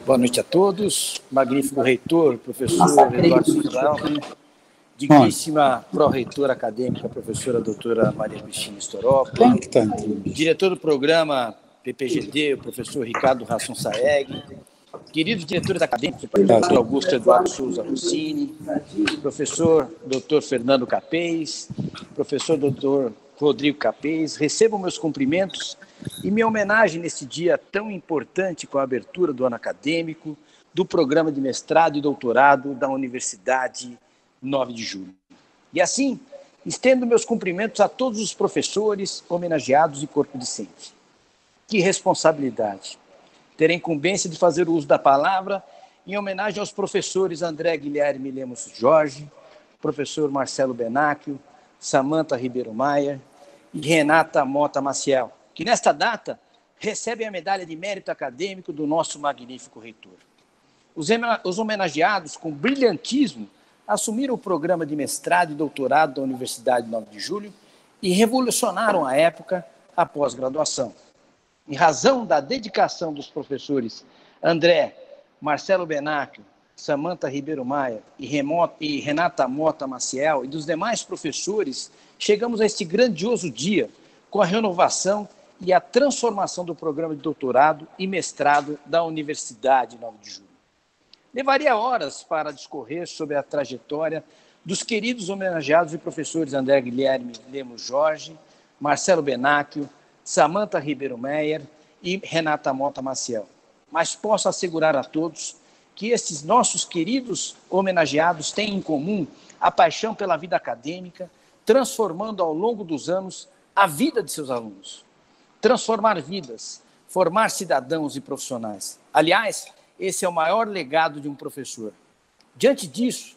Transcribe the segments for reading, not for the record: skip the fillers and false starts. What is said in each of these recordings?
Boa noite a todos. Magnífico reitor, professor Eduardo Susalme, digníssima pró-reitora acadêmica, professora doutora Maria Cristina Storopa, diretor do programa PPGD, o professor Ricardo Rasson Saeg, queridos diretores acadêmicos, o professor Augusto Eduardo Souza Rossini, professor doutor Fernando Capês, professor doutor Rodrigo Capês, recebam meus cumprimentos e minha homenagem nesse dia tão importante com a abertura do ano acadêmico, do programa de mestrado e doutorado da Universidade 9 de Julho. E assim, estendo meus cumprimentos a todos os professores, homenageados e corpo docente. Que responsabilidade! Ter a incumbência de fazer o uso da palavra em homenagem aos professores André Guilherme Lemos Jorge, professor Marcelo Benacchio, Samantha Ribeiro Maia e Renata Mota Maciel, que nesta data recebem a medalha de mérito acadêmico do nosso magnífico reitor. Os homenageados, com brilhantismo, assumiram o programa de mestrado e doutorado da Universidade 9 de Julho e revolucionaram à época a pós-graduação. Em razão da dedicação dos professores André, Marcelo Benacchio, Samantha Ribeiro Maia e Renata Mota Maciel e dos demais professores, chegamos a este grandioso dia com a renovação e a transformação do programa de doutorado e mestrado da Universidade 9 de Julho. Levaria horas para discorrer sobre a trajetória dos queridos homenageados e professores André Guilherme Lemos Jorge, Marcelo Benacchio, Samantha Ribeiro Meyer e Renata Mota Maciel. Mas posso assegurar a todos que esses nossos queridos homenageados têm em comum a paixão pela vida acadêmica, transformando ao longo dos anos a vida de seus alunos. Transformar vidas, formar cidadãos e profissionais. Aliás, esse é o maior legado de um professor. Diante disso,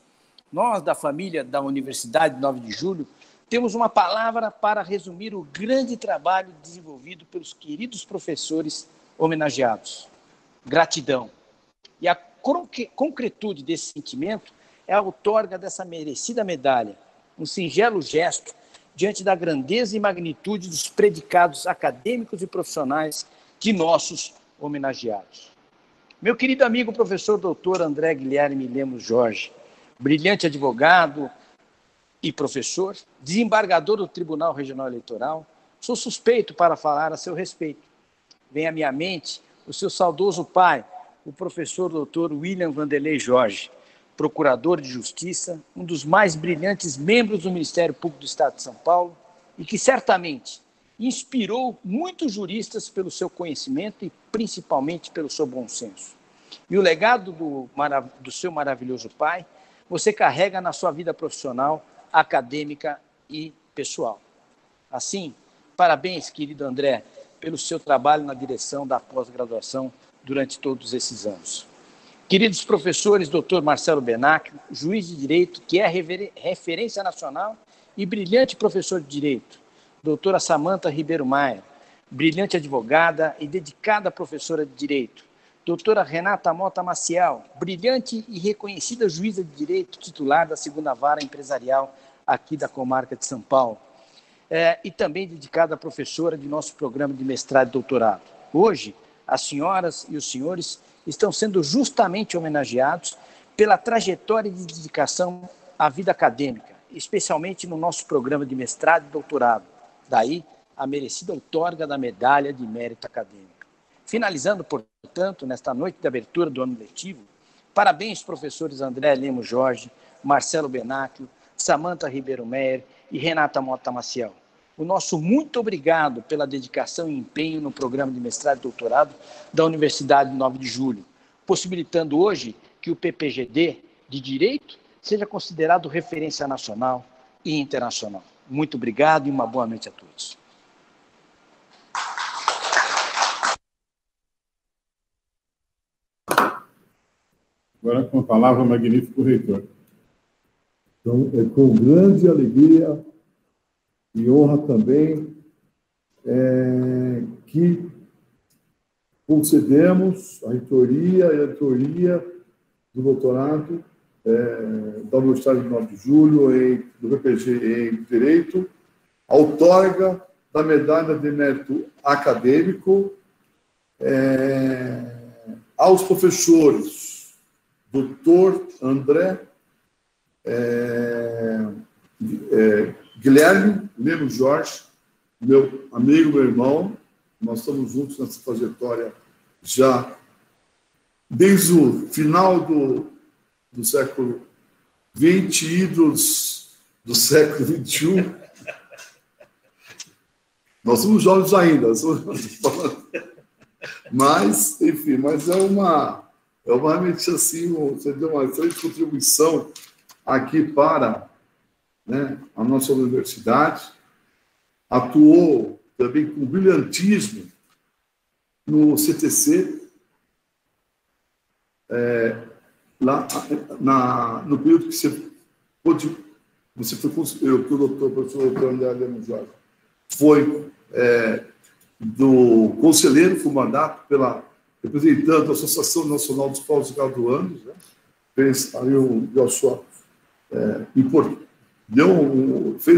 nós da família da Universidade 9 de Julho temos uma palavra para resumir o grande trabalho desenvolvido pelos queridos professores homenageados. Gratidão. E a concretude desse sentimento é a outorga dessa merecida medalha, um singelo gesto diante da grandeza e magnitude dos predicados acadêmicos e profissionais de nossos homenageados. Meu querido amigo professor doutor André Guilherme Lemos Jorge, brilhante advogado e professor, desembargador do Tribunal Regional Eleitoral, sou suspeito para falar a seu respeito. Vem à minha mente o seu saudoso pai, o professor doutor William Vanderlei Jorge, procurador de Justiça, um dos mais brilhantes membros do Ministério Público do Estado de São Paulo e que certamente inspirou muitos juristas pelo seu conhecimento e principalmente pelo seu bom senso. E o legado do seu maravilhoso pai, você carrega na sua vida profissional, acadêmica e pessoal. Assim, parabéns, querido André, pelo seu trabalho na direção da pós-graduação durante todos esses anos. Queridos professores, doutor Marcelo Benacchio, juiz de Direito, que é referência nacional e brilhante professor de Direito. Doutora Samantha Ribeiro Maia, brilhante advogada e dedicada professora de Direito. Doutora Renata Mota Maciel, brilhante e reconhecida juíza de Direito, titular da 2ª Vara Empresarial aqui da comarca de São Paulo. E também dedicada professora de nosso programa de mestrado e doutorado. Hoje, as senhoras e os senhores estão sendo justamente homenageados pela trajetória de dedicação à vida acadêmica, especialmente no nosso programa de mestrado e doutorado. Daí, a merecida outorga da medalha de mérito acadêmico. Finalizando, portanto, nesta noite de abertura do ano letivo, parabéns, professores André Lemos Jorge, Marcelo Benacchio, Samantha Ribeiro Meyer e Renata Mota Maciel. O nosso muito obrigado pela dedicação e empenho no programa de mestrado e doutorado da Universidade 9 de Julho, possibilitando hoje que o PPGD de Direito seja considerado referência nacional e internacional. Muito obrigado e uma boa noite a todos. Agora com a palavra o magnífico reitor. Então, é com grande alegria e honra também que concedemos a reitoria e a diretoria do doutorado da Universidade de 9 de Julho, do PPG em Direito, a outorga da medalha de mérito acadêmico aos professores, doutor André Guilherme Lemos Jorge, meu amigo, meu irmão, nós estamos juntos nessa trajetória já desde o final do século XX e do século XXI. Nós somos jovens ainda, mas, enfim, mas realmente assim, você deu uma excelente contribuição aqui para, né, a nossa universidade, atuou também com brilhantismo no CTC, lá no período que você foi, que o professor André Lemos Jorge foi do conselheiro, foi mandato representando a Associação Nacional dos Pós-Graduandos, né? Fez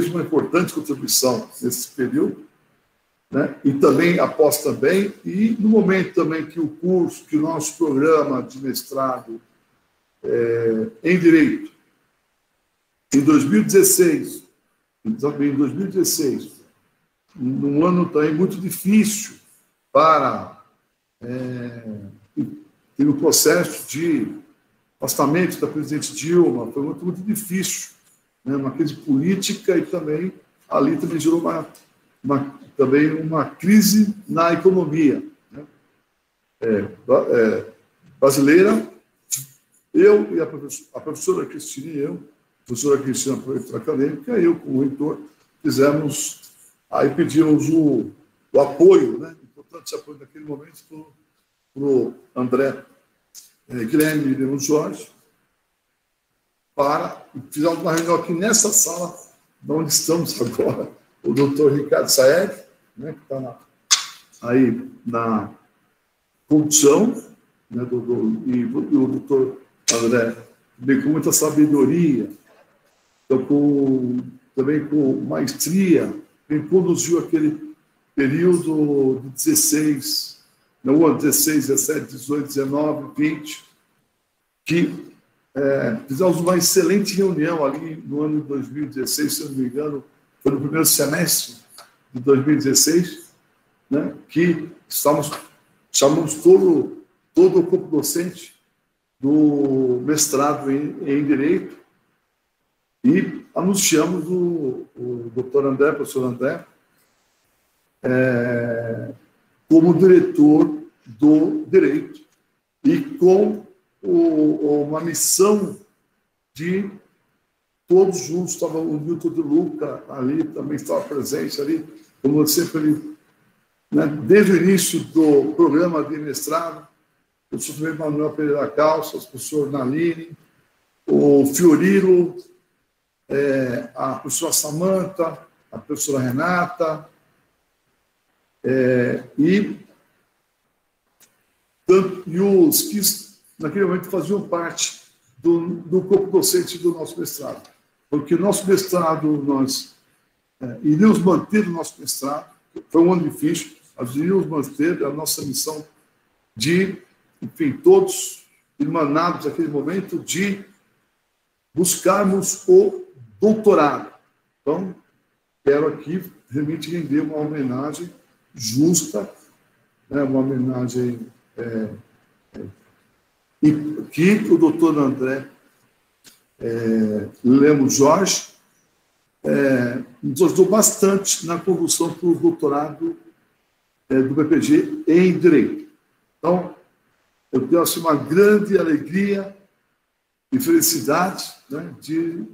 uma importante contribuição nesse período, né? E também, após também, e no momento também que o nosso programa de mestrado em Direito, em 2016, num ano também muito difícil teve um processo de afastamento da presidente Dilma, foi muito, muito difícil, né? Uma crise política, e também ali também gerou também uma crise na economia, né? Brasileira. Eu e a professora Cristina professora acadêmica, eu como reitor, pedimos o apoio, né? Importante apoio naquele momento para o André Guilherme Lemos Jorge, fizemos uma reunião aqui nessa sala, onde estamos agora, o doutor Ricardo Saeg, né, que está aí na condução, né, e o doutor André, também com muita sabedoria, também com maestria, quem conduziu aquele período de 16, no ano 16, 17, 18, 19, 20, que fizemos uma excelente reunião ali no ano de 2016, se eu não me engano, foi no primeiro semestre de 2016, né, que chamamos todo o corpo docente do mestrado em Direito e anunciamos o doutor André, professor André, como diretor do Direito e com uma missão de todos juntos. Estava o Milton de Luca ali, também estava presente ali, como sempre, né, desde o início do programa de mestrado, o professor Manuel Pereira Calças, o professor Naline, o Fiorilo, a professora Samanta, a professora Renata, e os que naquele momento faziam parte do corpo docente do nosso mestrado. Porque o nosso mestrado, nós iríamos manter o nosso mestrado, foi um ano difícil, nós iríamos manter a nossa missão de, enfim, todos irmanados naquele momento, de buscarmos o doutorado. Então, quero aqui realmente render uma homenagem justa, né, uma homenagem e que o doutor André Lemos Jorge nos ajudou bastante na condução para o doutorado do BPG em Direito. Então, eu tenho assim, uma grande alegria e felicidade, né, de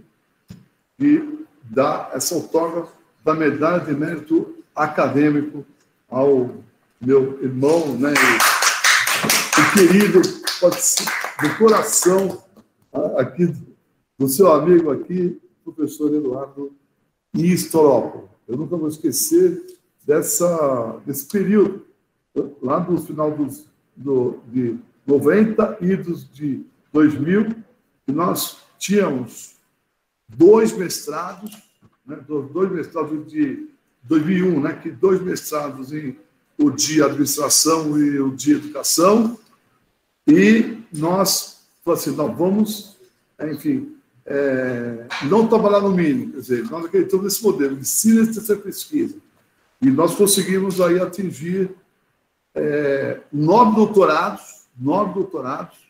dar essa outorga da medalha de mérito acadêmico ao meu irmão, né, o querido, do coração aqui, do seu amigo aqui, professor Eduardo Istorópolis. Eu nunca vou esquecer desse período, lá no final de 90 e de 2000, que nós tínhamos dois mestrados, né, dois mestrados de 2001, né, que dois mestrados em o de Administração e o de Educação, E nós falamos assim, nós vamos, enfim, não trabalhar no mínimo, quer dizer, nós acreditamos nesse modelo de ciência e pesquisa. E nós conseguimos aí atingir 9 doutorados,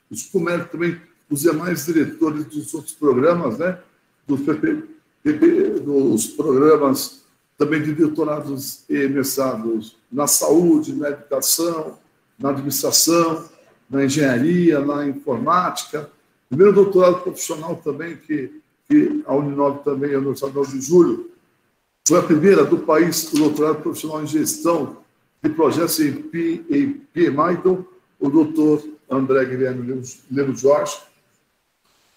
isso começa também os demais diretores dos outros programas, né? Dos programas também de doutorados e mestrados na saúde, na educação, na administração, na engenharia, na informática. Primeiro doutorado profissional também, que a Uninove também, a Universidade 9 de Julho, foi a primeira do país, o doutorado profissional em gestão de projetos em PMI, então, o doutor André Guilherme Lemos Jorge,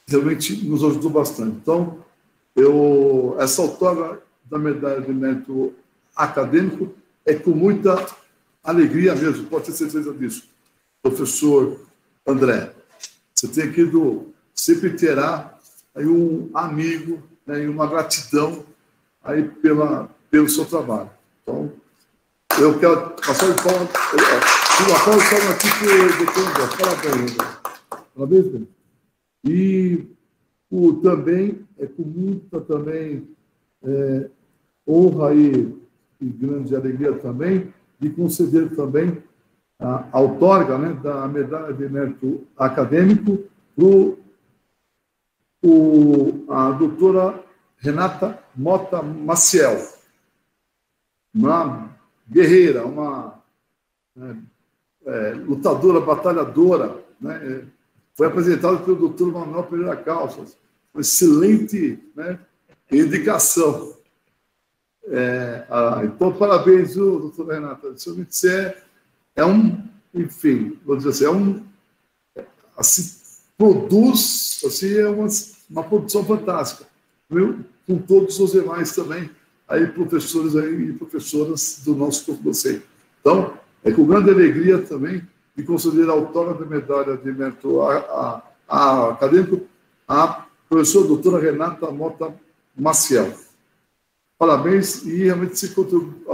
realmente nos ajudou bastante. Então, essa outorga da medalha de mérito acadêmico é com muita alegria mesmo, pode ter certeza disso, professor André. Você tem aqui sempre terá aí um amigo, né, e uma gratidão aí pelo seu trabalho. Então, eu quero passar de palma, aqui para o doutor André. Parabéns, André. E também, com muita também honra e grande alegria também, de conceder também a outorga, né, da medalha de mérito acadêmico para a doutora Renata Mota Maciel, uma guerreira, uma lutadora, batalhadora, né? Foi apresentada pelo doutor Manuel Pereira Calças, uma excelente, né, indicação. Então, parabéns, doutora Renata. Você enfim, vou dizer assim, assim, produz, assim, uma produção fantástica, viu? Com todos os demais também, aí professores aí, e professoras do nosso corpo docente. Então, com grande alegria também de conceder a outorga da medalha de mérito acadêmico à professora doutora Renata Mota Maciel. Parabéns, e realmente a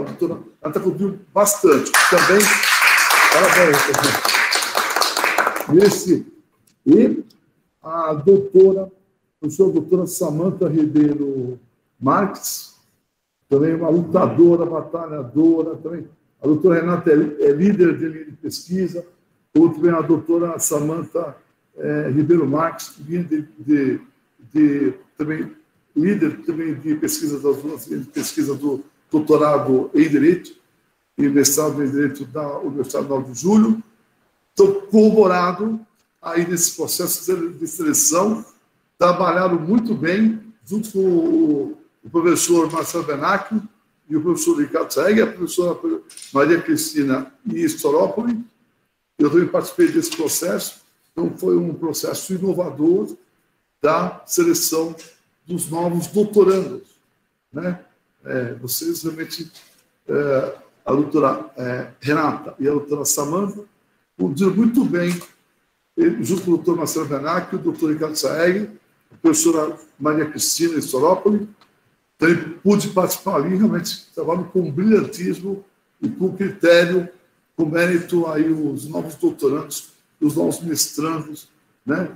doutora Renata contribuiu bastante. Também, parabéns. E a professora doutora Samanta Ribeiro Marques, também uma lutadora, batalhadora, também. A doutora Renata é líder de linha de pesquisa, ou também a doutora Samanta Ribeiro Marques, também líder também de pesquisa das duas linhas de pesquisa do doutorado em Direito e mestrado em Direito da Universidade 9 de Julho. Estão colaborado aí nesse processo de seleção, trabalharam muito bem, junto com o professor Marcelo Benacchio e o professor Ricardo Saeg, a professora Maria Cristina Storópoli. Eu também participei desse processo, então foi um processo inovador da seleção dos novos doutorandos, né? Vocês realmente, a doutora Renata e a doutora Samanta, conduziram muito bem, junto com o doutor Marcelo Benacchio, o doutor Ricardo Saeg, a professora Maria Cristina Storópoli. Também pude participar ali, realmente trabalho com brilhantismo e com critério, com mérito aí os novos doutorandos, os novos mestrandos, né?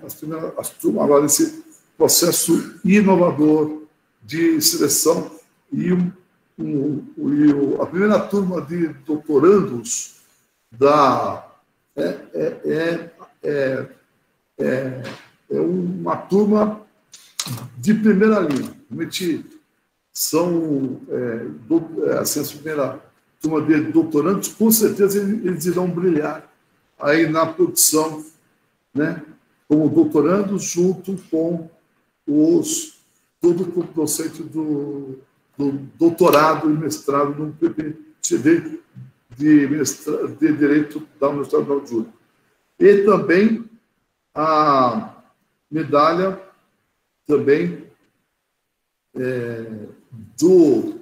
Agora esse processo inovador de seleção e a primeira turma de doutorandos é uma turma de primeira linha. Realmente são assim, a primeira turma de doutorandos, com certeza eles irão brilhar aí na produção, né, como doutorandos, junto com todo o corpo docente do doutorado e mestrado no PPGD de Direito da Universidade 9 de Julho. E também a medalha também do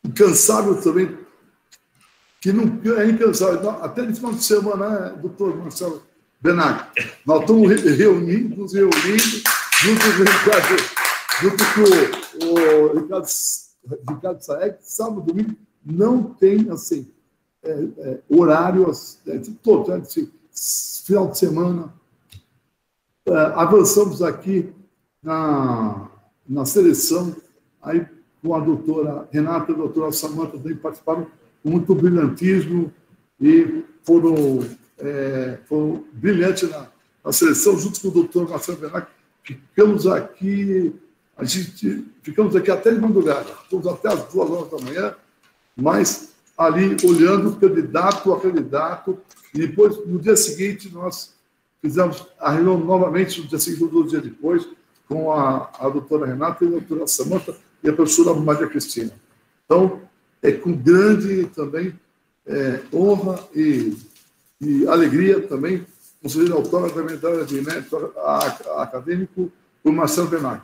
incansável também, que não é incansável, até no final de semana, né, doutor Marcelo Benacchio, nós estamos reunindo junto com o Ricardo Saeg, sábado e domingo, não tem, assim, horário, todo, né, final de semana. Avançamos aqui na seleção, aí com a doutora Renata e a doutora Samanta também participaram com muito brilhantismo e foram brilhantes na seleção, junto com o doutor Marcelo Benac. Ficamos aqui até de madrugada, ficamos até as 2h da manhã, mas ali olhando candidato a candidato, e depois, no dia seguinte, nós fizemos a reunião novamente, no dia seguinte, 2 dias depois, com a doutora Renata e a doutora Samanta e a professora Maria Cristina. Então, é com grande também honra e alegria também, conceder a autora da medalha de mérito acadêmico, o Marcelo Benac.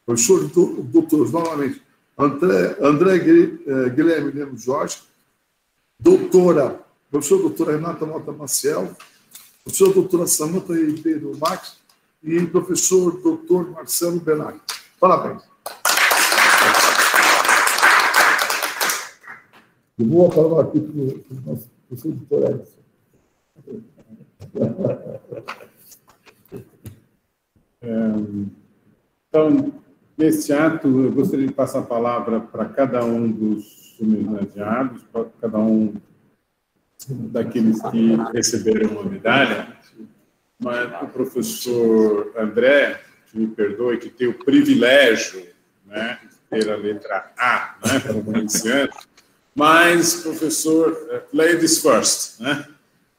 Professor doutores, novamente, André Guilherme Lemos Jorge, professora doutora Renata Mota Maciel, professora doutora Samanta Ribeiro Max e professor doutor Marcelo Benac. Parabéns. Eu vou falar aqui para o nosso professor doutor Edson. Então, nesse ato, eu gostaria de passar a palavra para cada um dos homenageados, para cada um daqueles que receberam uma medalha, mas o professor André, que me perdoe, que tem o privilégio, né, de ter a letra A, né, como iniciante, mas, professor, ladies first, né?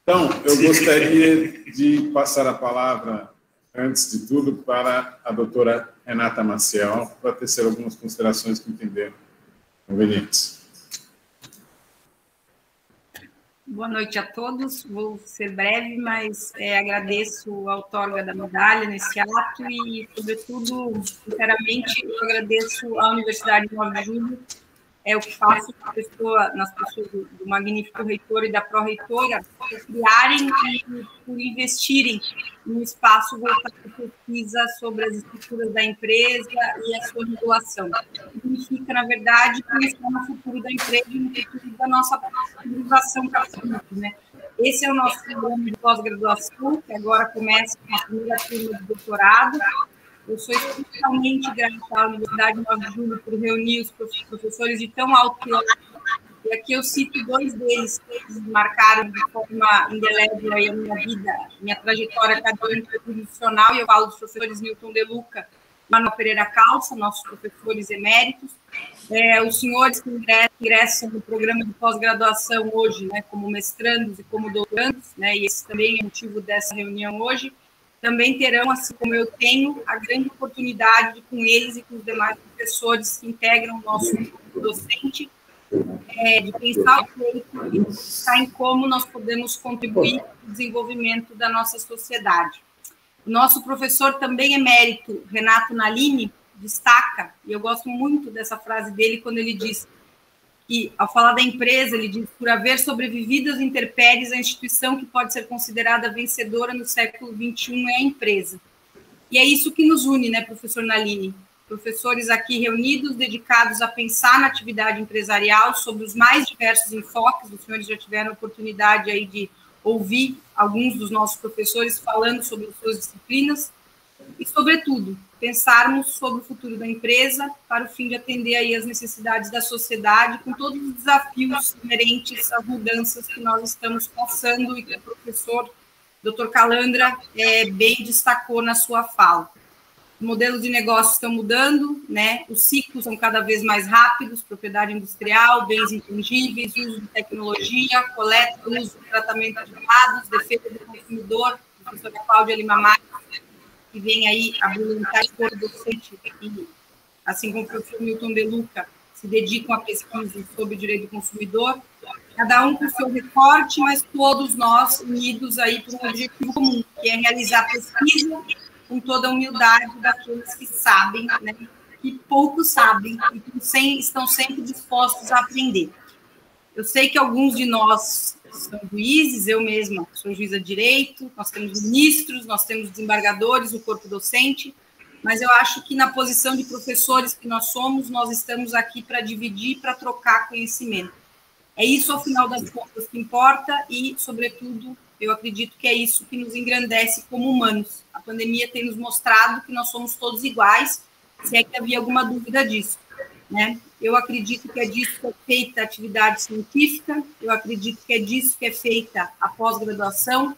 Então, eu gostaria de passar a palavra, antes de tudo, para a doutora Renata Maciel, para tecer algumas considerações que entenderam convenientes. Boa noite a todos. Vou ser breve, mas agradeço a outorga da medalha nesse ato e, sobretudo, sinceramente, eu agradeço à Universidade 9 de Julho, o que faço nas pessoas do magnífico reitor e da pró-reitora, por criarem e por investirem num espaço voltado à pesquisa sobre as estruturas da empresa e a sua regulação. Significa, na verdade, pensar no futuro da empresa e no futuro da nossa civilização católica, né? Esse é o nosso programa de pós-graduação, que agora começa com a primeira turma de doutorado. Eu sou especialmente grata à Universidade 9 de Julho por reunir os professores de tão alto nível. E aqui eu cito 2 deles que marcaram de forma indelével a minha vida, minha trajetória acadêmica e profissional, e eu falo dos professores Milton De Luca e Manuel Pereira Calça, nossos professores eméritos. Os senhores que ingressam no programa de pós-graduação hoje, né, como mestrandos e como doutorandos, né, e esse também é o motivo dessa reunião hoje, também terão, assim como eu tenho, a grande oportunidade de, com eles e com os demais professores que integram o nosso grupo docente, de pensar o feito e pensar em como nós podemos contribuir para o desenvolvimento da nossa sociedade. O nosso professor também emérito, Renato Nalini, destaca, e eu gosto muito dessa frase dele, quando ele diz que, ao falar da empresa, ele diz: por haver sobrevivido às intempéries, a instituição que pode ser considerada vencedora no século XXI é a empresa. E é isso que nos une, né, professor Nalini? Professores aqui reunidos, dedicados a pensar na atividade empresarial sobre os mais diversos enfoques. Os senhores já tiveram a oportunidade aí de ouvir alguns dos nossos professores falando sobre as suas disciplinas e, sobretudo, pensarmos sobre o futuro da empresa para o fim de atender aí as necessidades da sociedade com todos os desafios inerentes às mudanças que nós estamos passando e que o professor Dr. Calandra bem destacou na sua fala. Os modelos de negócio estão mudando, né? Os ciclos são cada vez mais rápidos, propriedade industrial, bens intangíveis, uso de tecnologia, coleta, uso e tratamento de dados, defesa do consumidor, a professora Cláudia Lima Maia, que vem aí a brilhantar o corpo docente, e, assim como o professor Milton De Luca, se dedicam à pesquisa sobre o direito do consumidor, cada um com o seu recorte, mas todos nós unidos aí por um objetivo comum, que é realizar pesquisa com toda a humildade daqueles que sabem, né, que pouco sabem e que estão sempre dispostos a aprender. Eu sei que alguns de nós são juízes, eu mesma sou juíza de direito, nós temos ministros, nós temos desembargadores, o corpo docente, mas eu acho que na posição de professores que nós somos, nós estamos aqui para dividir, para trocar conhecimento. É isso, ao final das contas, que importa e, sobretudo, Eu acredito que é isso que nos engrandece como humanos. A pandemia tem nos mostrado que nós somos todos iguais, se é que havia alguma dúvida disso, né? Eu acredito que é disso que é feita a atividade científica, eu acredito que é disso que é feita a pós-graduação,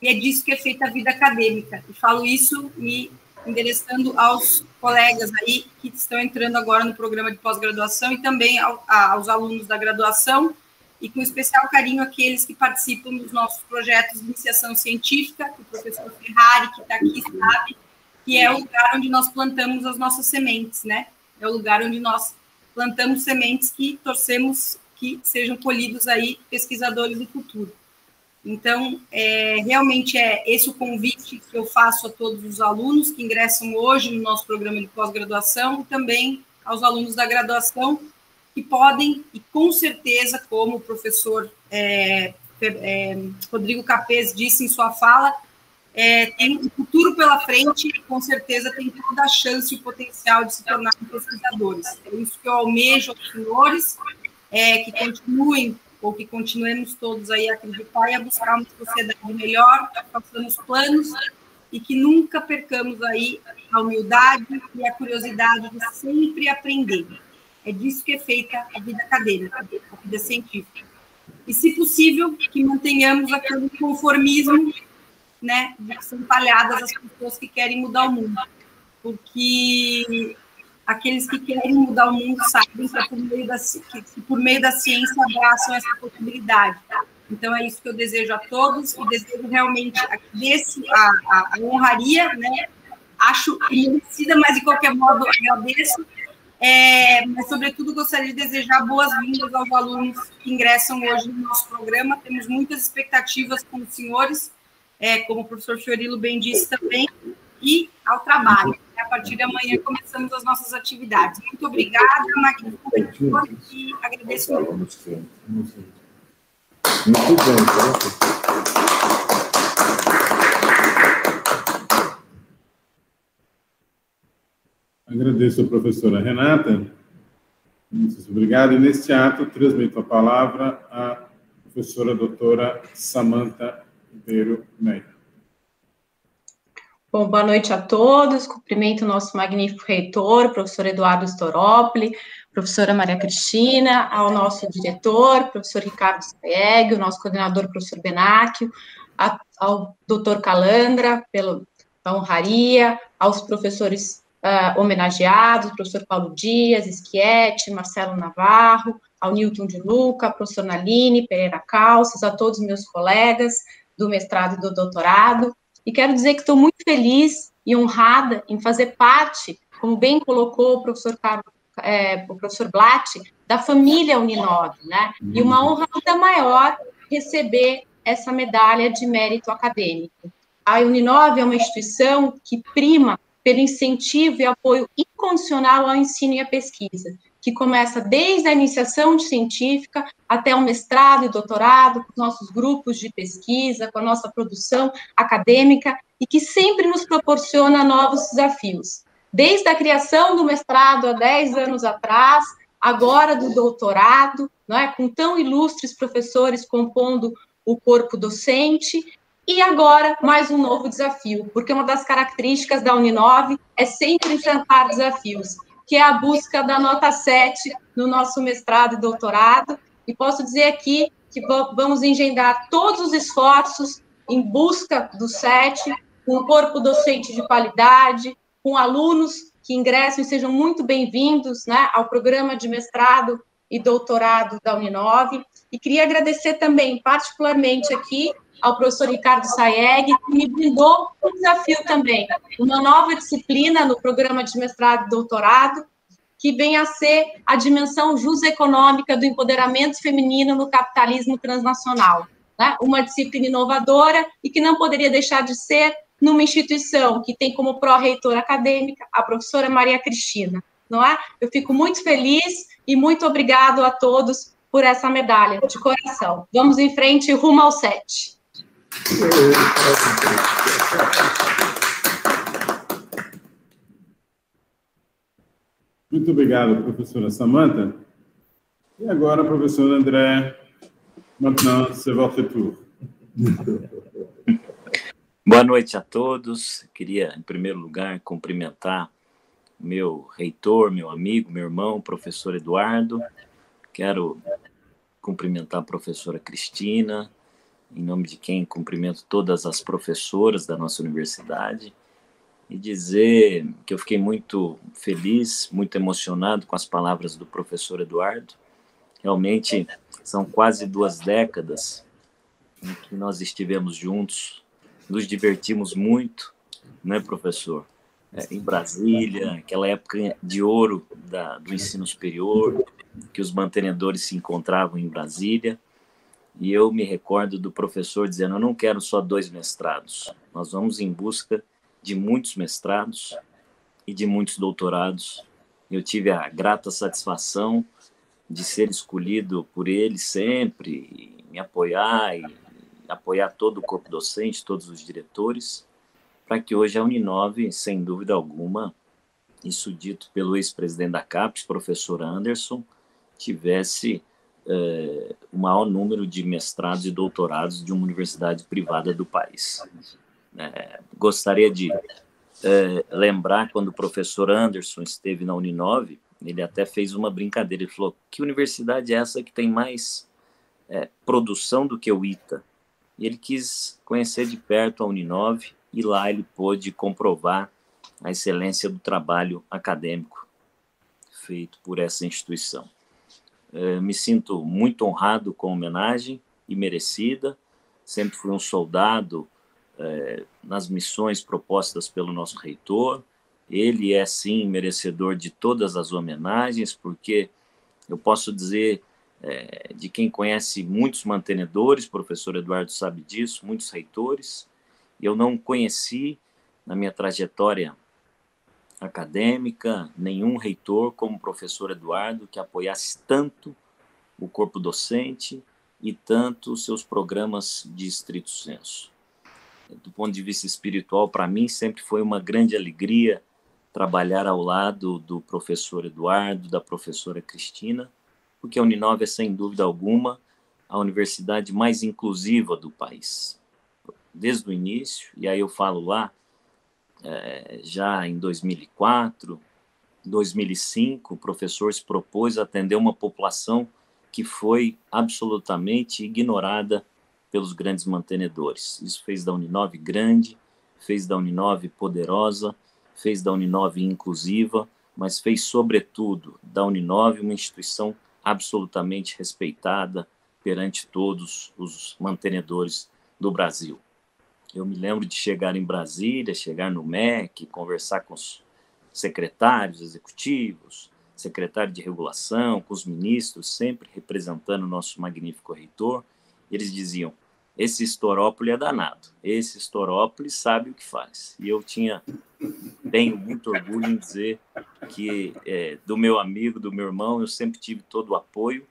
e é disso que é feita a vida acadêmica. E falo isso me endereçando aos colegas aí que estão entrando agora no programa de pós-graduação e também aos alunos da graduação, e com especial carinho àqueles que participam dos nossos projetos de iniciação científica, o professor Ferrari, que está aqui, sabe, que é o lugar onde nós plantamos as nossas sementes, né? É o lugar onde nós plantamos sementes que torcemos que sejam colhidos aí pesquisadores do futuro. Então, realmente é esse o convite que eu faço a todos os alunos que ingressam hoje no nosso programa de pós-graduação e também aos alunos da graduação que podem, e com certeza, como o professor Rodrigo Capês disse em sua fala, tem um futuro pela frente e, com certeza, tem toda a chance e o potencial de se tornarem pesquisadores. É isso que eu almejo aos senhores, que continuem, ou que continuemos todos aí a acreditar e a buscar uma sociedade melhor, façamos planos e que nunca percamos aí a humildade e a curiosidade de sempre aprender. É disso que é feita a vida acadêmica, a vida científica. E, se possível, que mantenhamos aquele conformismo, né, de que são talhadas as pessoas que querem mudar o mundo. Porque aqueles que querem mudar o mundo sabem que por meio da ciência abraçam essa possibilidade. Então, é isso que eu desejo a todos, e desejo realmente a honraria, né? Acho merecida, mas, de qualquer modo, agradeço. Mas, sobretudo, gostaria de desejar boas-vindas aos alunos que ingressam hoje no nosso programa. Temos muitas expectativas com os senhores, como o professor Fiorilo bem disse também, e ao trabalho. A partir de amanhã começamos as nossas atividades. Muito obrigada, magnífico, e agradeço muito. Muito bem, agradeço a professora Renata. Muito obrigado. E neste ato, transmito a palavra à professora doutora Samantha Ribeiro Meyer. Bom, boa noite a todos. Cumprimento o nosso magnífico reitor, professor Eduardo Storopoli, professora Maria Cristina, ao nosso diretor, professor Ricardo Sayeg, o nosso coordenador, professor Benacchio, ao doutor Calandra, pela honraria, aos professores homenageados, professor Paulo Dias, Schietti, Marcelo Navarro, ao Newton de Luca, professor Naline, Pereira Calças, a todos os meus colegas do mestrado e do doutorado. E quero dizer que estou muito feliz e honrada em fazer parte, como bem colocou o professor Blatt, da família Uninove, né? E uma honra ainda maior receber essa medalha de mérito acadêmico. A Uninove é uma instituição que prima pelo incentivo e apoio incondicional ao ensino e à pesquisa, que começa desde a iniciação científica até o mestrado e doutorado, com nossos grupos de pesquisa, com a nossa produção acadêmica, e que sempre nos proporciona novos desafios. Desde a criação do mestrado há 10 anos atrás, agora do doutorado, né, com tão ilustres professores compondo o corpo docente, e agora mais um novo desafio, porque uma das características da Uninove é sempre enfrentar desafios, que é a busca da nota 7 no nosso mestrado e doutorado, e posso dizer aqui que vamos engendrar todos os esforços em busca do 7, com um corpo docente de qualidade, com alunos que ingressam e sejam muito bem-vindos, né, ao programa de mestrado e doutorado da Uninove, e queria agradecer também, particularmente aqui, ao professor Ricardo Sayeg, que me brindou um desafio também, uma nova disciplina no programa de mestrado e doutorado, que vem a ser a dimensão juseconômica do empoderamento feminino no capitalismo transnacional, né? Uma disciplina inovadora e que não poderia deixar de ser numa instituição que tem como pró-reitora acadêmica a professora Maria Cristina, não é? Eu fico muito feliz e muito obrigado a todos por essa medalha, de coração. Vamos em frente, rumo ao 7. Muito obrigado, professora Samantha. E agora, professor André, maintenant, c'est votre tour. Boa noite a todos. Queria, em primeiro lugar, cumprimentar meu reitor, meu amigo, meu irmão, professor Eduardo. Quero cumprimentar a professora Cristina, em nome de quem cumprimento todas as professoras da nossa universidade, e dizer que eu fiquei muito feliz, muito emocionado com as palavras do professor Eduardo. Realmente são quase 2 décadas em que nós estivemos juntos, nos divertimos muito, né, professor? Em Brasília, aquela época de ouro do ensino superior, que os mantenedores se encontravam em Brasília, e eu me recordo do professor dizendo: eu não quero só 2 mestrados, nós vamos em busca de muitos mestrados e de muitos doutorados. Eu tive a grata satisfação de ser escolhido por ele sempre, e me apoiar, e apoiar todo o corpo docente, todos os diretores, para que hoje a Uninove, sem dúvida alguma, isso dito pelo ex-presidente da CAPES, professor Anderson, tivesse o maior número de mestrados e doutorados de uma universidade privada do país. Gostaria de lembrar, quando o professor Anderson esteve na Uninove, ele até fez uma brincadeira, ele falou: que universidade é essa que tem mais produção do que o ITA? E ele quis conhecer de perto a Uninove, e lá ele pôde comprovar a excelência do trabalho acadêmico feito por essa instituição. Me sinto muito honrado com a homenagem, e merecida. Sempre fui um soldado nas missões propostas pelo nosso reitor. Ele é, sim, merecedor de todas as homenagens, porque eu posso dizer, de quem conhece muitos mantenedores, o professor Eduardo sabe disso, muitos reitores, eu não conheci, na minha trajetória acadêmica, nenhum reitor como o professor Eduardo, que apoiasse tanto o corpo docente e tanto os seus programas de estrito senso. Do ponto de vista espiritual, para mim, sempre foi uma grande alegria trabalhar ao lado do professor Eduardo, da professora Cristina, porque a Uninove é, sem dúvida alguma, a universidade mais inclusiva do país. Desde o início, e aí eu falo lá, já em 2004, 2005, o professor se propôs a atender uma população que foi absolutamente ignorada pelos grandes mantenedores. Isso fez da Uninove grande, fez da Uninove poderosa, fez da Uninove inclusiva, mas fez, sobretudo, da Uninove uma instituição absolutamente respeitada perante todos os mantenedores do Brasil. Eu me lembro de chegar em Brasília, chegar no MEC, conversar com os secretários executivos, secretário de regulação, com os ministros, sempre representando o nosso magnífico reitor. Eles diziam: esse Storópolis é danado, esse Storópolis sabe o que faz. E eu tenho muito orgulho em dizer que do meu amigo, do meu irmão, eu sempre tive todo o apoio.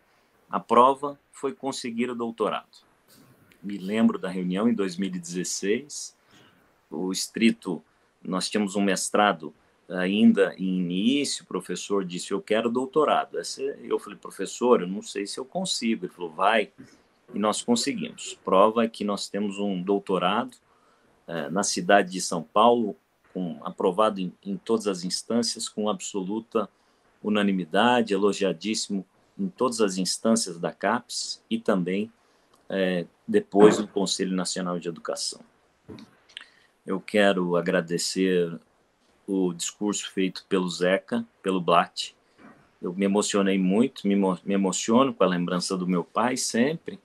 A prova foi conseguir o doutorado. Me lembro da reunião em 2016, o estrito, nós tínhamos um mestrado ainda em início, o professor disse: eu quero doutorado. Eu falei: professor, eu não sei se eu consigo. Ele falou: vai. E nós conseguimos. Prova é que nós temos um doutorado na cidade de São Paulo, aprovado em todas as instâncias, com absoluta unanimidade, elogiadíssimo em todas as instâncias da CAPES e também depois do Conselho Nacional de Educação. Eu quero agradecer o discurso feito pelo Zeca, pelo Blatt. Eu me emocionei muito, me emociono com a lembrança do meu pai sempre,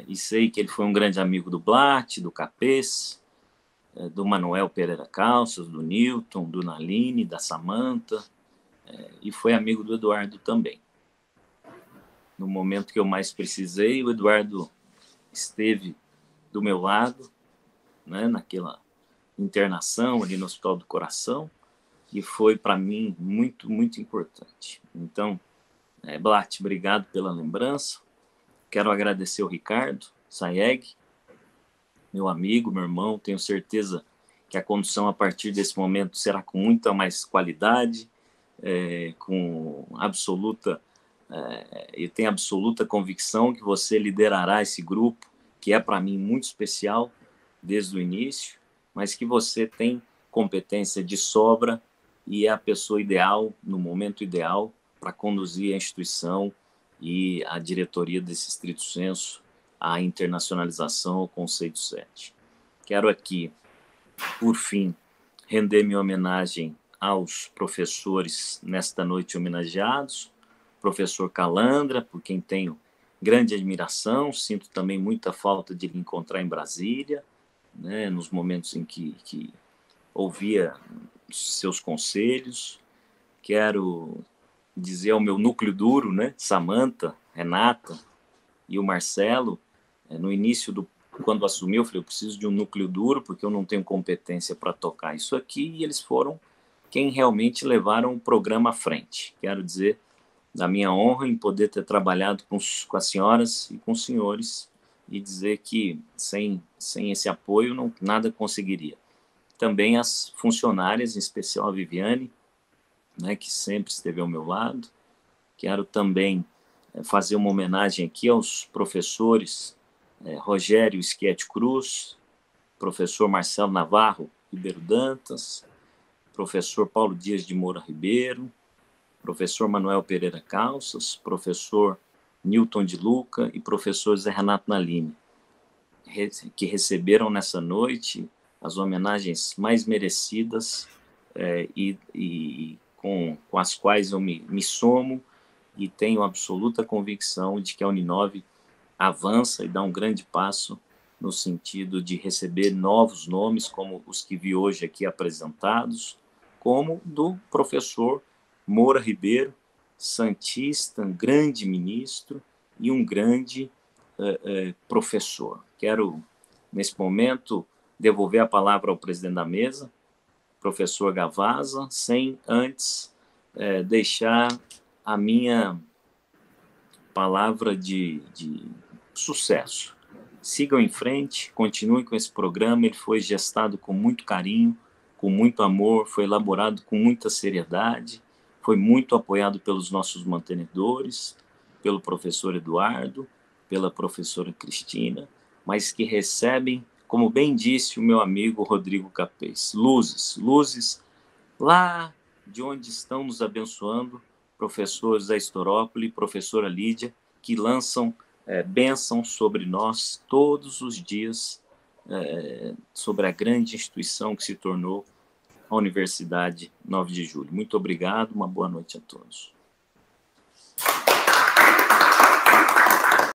e sei que ele foi um grande amigo do Blatt, do Capês, do Manuel Pereira Calças, do Newton, do Naline, da Samanta, e foi amigo do Eduardo também. No momento que eu mais precisei, o Eduardo esteve do meu lado, né, naquela internação ali no Hospital do Coração, e foi para mim muito, muito importante. Então, Blatt, obrigado pela lembrança. Quero agradecer ao Ricardo Sayeg, meu amigo, meu irmão. Tenho certeza que a condução a partir desse momento será com muita mais qualidade, com absoluta, eu tenho absoluta convicção que você liderará esse grupo, que é para mim muito especial desde o início, mas que você tem competência de sobra e é a pessoa ideal, no momento ideal, para conduzir a instituição e a diretoria desse estrito senso à internacionalização ao Conceito 7. Quero aqui, por fim, render minha homenagem aos professores nesta noite homenageados, professor Calandra, por quem tenho grande admiração, sinto também muita falta de lhe encontrar em Brasília, né, nos momentos em que ouvia seus conselhos. Quero dizer ao meu núcleo duro, né, Samantha, Renata e o Marcelo, no início quando assumi, eu falei, eu preciso de um núcleo duro, porque eu não tenho competência para tocar isso aqui, e eles foram quem realmente levaram o programa à frente. Quero dizer da minha honra em poder ter trabalhado com as senhoras e com os senhores, e dizer que sem esse apoio nada conseguiria. Também as funcionárias, em especial a Viviane, né, que sempre esteve ao meu lado. Quero também fazer uma homenagem aqui aos professores Rogério Schietti Cruz, professor Marcelo Navarro Ribeiro Dantas, professor Paulo Dias de Moura Ribeiro, professor Manuel Pereira Calças, professor Newton de Luca e professor Zé Renato Nalini, que receberam nessa noite as homenagens mais merecidas e com as quais eu me somo e tenho absoluta convicção de que a Uninove avança e dá um grande passo no sentido de receber novos nomes, como os que vi hoje aqui apresentados, como do professor Moura Ribeiro, santista, um grande ministro e um grande professor. Quero, nesse momento, devolver a palavra ao presidente da mesa, professor Gavaza, sem antes deixar a minha palavra de sucesso. Sigam em frente, continuem com esse programa, ele foi gestado com muito carinho, com muito amor, foi elaborado com muita seriedade, foi muito apoiado pelos nossos mantenedores, pelo professor Eduardo, pela professora Cristina, mas que recebem, como bem disse o meu amigo Rodrigo Capês, luzes lá de onde estão nos abençoando, professor Zé Storópoli e professora Lídia, que lançam bênção sobre nós todos os dias, sobre a grande instituição que se tornou a Universidade 9 de Julho. Muito obrigado, uma boa noite a todos.